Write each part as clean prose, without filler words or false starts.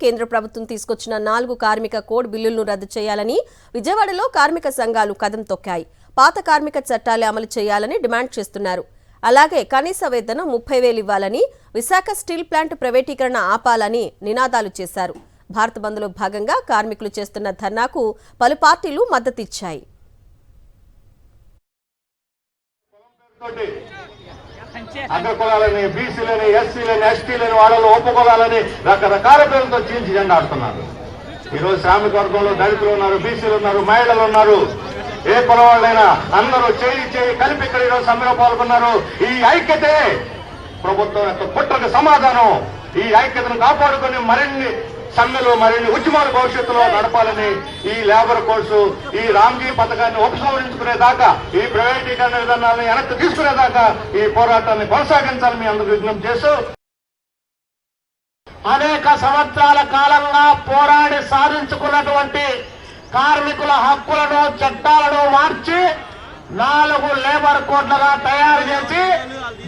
కేంద్ర ప్రభుత్వం తీసుకొచ్చిన 4 కార్మిక కోడ్ బిల్లులను రద్దు చేయాలని విజయవాడలో కార్మిక సంఘాలు కదం తొక్కాయి. పాత కార్మిక చట్టాలు అమలు చేయాలని డిమాండ్ చేస్తున్నారు. అలాగే కనీస వేతనం 30,000 ఇవ్వాలని, విశాఖ స్టీల్ ప్లాంట్ ప్రైవేటీకరణ ఆపాలని నినాదాలు చేశారు. భారత్ బంద్లో భాగంగా కార్మికులు చేస్తున్న ధర్నాకు పలు పార్టీలు మద్దతిచ్చాయి. అగ్రకులాలని, బీసీలని, ఎస్సీలని, ఎస్టీలని వాళ్ళలో ఒప్పుకోవాలని రకరకాల పేర్లతో చీల్చి జెండాడుతున్నారు. ఈరోజు శ్రామిక వర్గంలో దళితులు ఉన్నారు, బీసీలు ఉన్నారు, మహిళలు ఉన్నారు. ఏ కుల వాళ్ళైనా అందరూ చేయి కలిపి ఇక్కడ ఈరోజు సమ్మెలో పాల్గొన్నారు. ఈ ఐక్యతే ప్రభుత్వం యొక్క కుట్రకు సమాధానం. ఈ ఐక్యతను కాపాడుకుని మరిన్ని సమ్మెలు, మరిన్ని ఉద్యమాలు భవిష్యత్తులో నడపాలని, ఈ లేబర్ కోర్సు, ఈ రామ్జీ పథకాన్ని ఉపసంహరించుకునేదాకా, ఈ ప్రైవేటీకరణ విధానాలను వెనక్కి తీసుకునేదాకా ఈ పోరాటాన్ని కొనసాగించాలని మీ అందరూ విజ్ఞప్తి చేస్తూ, అనేక సంవత్సరాల కాలంగా పోరాడి సాధించుకున్నటువంటి కార్మికుల హక్కులను, చట్టాలను మార్చి 4 లేబర్ కోడ్లుగా తయారు చేసి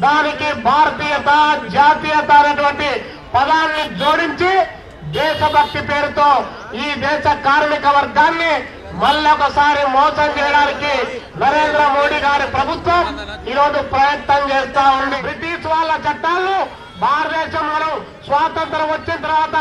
దానికి భారతీయత, జాతీయత అనేటువంటి పదాన్ని జోడించి దేశభక్తి పేరుతో ఈ దేశ కార్మిక వర్గాన్ని మళ్ళొకసారి మోసం చేయడానికి నరేంద్ర మోడీ గారి ప్రభుత్వం ఈరోజు ప్రయత్నం చేస్తా ఉంది. బ్రిటిష్ వాళ్ళ చట్టాలను భారతదేశం మనం స్వాతంత్రం వచ్చిన తర్వాత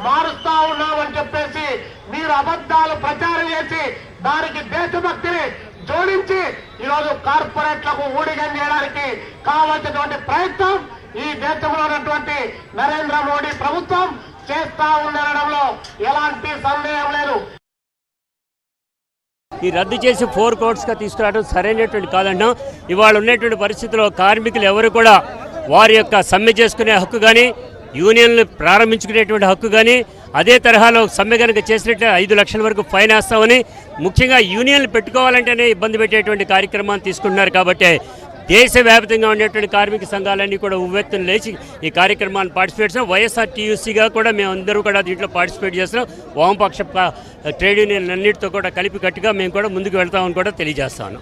మారుస్తా ఉన్నామని చెప్పేసి మీరు అబద్ధాలు ప్రచారం చేసి దానికి దేశభక్తిని జోడించి ఈరోజు కార్పొరేట్లకు ఊడిగం చేయడానికి కావాల్సినటువంటి ప్రయత్నం ఈ దేశంలో ఉన్నటువంటి నరేంద్ర మోడీ ప్రభుత్వం చేస్తా ఉండడంలో ఎలాంటి సందేహం లేదు. ఈ రద్దు చేసి 4 కోడ్స్గా తీసుకురావడం సరైనటువంటి కాదన్నా. ఇవాళ ఉన్నటువంటి పరిస్థితుల్లో కార్మికులు ఎవరు కూడా వారి యొక్క సమ్మె చేసుకునే హక్కు కానీ, యూనియన్లు ప్రారంభించుకునేటువంటి హక్కు కానీ, అదే తరహాలో సమ్మె కనుక చేసినట్టు 5 లక్షల వరకు ఫైన్ వేస్తామని, ముఖ్యంగా యూనియన్లు పెట్టుకోవాలంటేనే ఇబ్బంది పెట్టేటువంటి కార్యక్రమాన్ని తీసుకుంటున్నారు. కాబట్టి దేశవ్యాప్తంగా ఉండేటువంటి కార్మిక సంఘాలన్నీ కూడా ఉవ్వెత్తున లేచి ఈ కార్యక్రమాన్ని పార్టిసిపేట్ చేస్తున్నాం. వైఎస్ఆర్టీయూసీగా కూడా మేమందరూ కూడా దీంట్లో పార్టిసిపేట్ చేస్తున్నాం. వామపక్ష ట్రేడ్ యూనియన్ అన్నిటితో కూడా కలిపి కట్టుగా మేము కూడా ముందుకు వెళ్తామని కూడా తెలియజేస్తాను.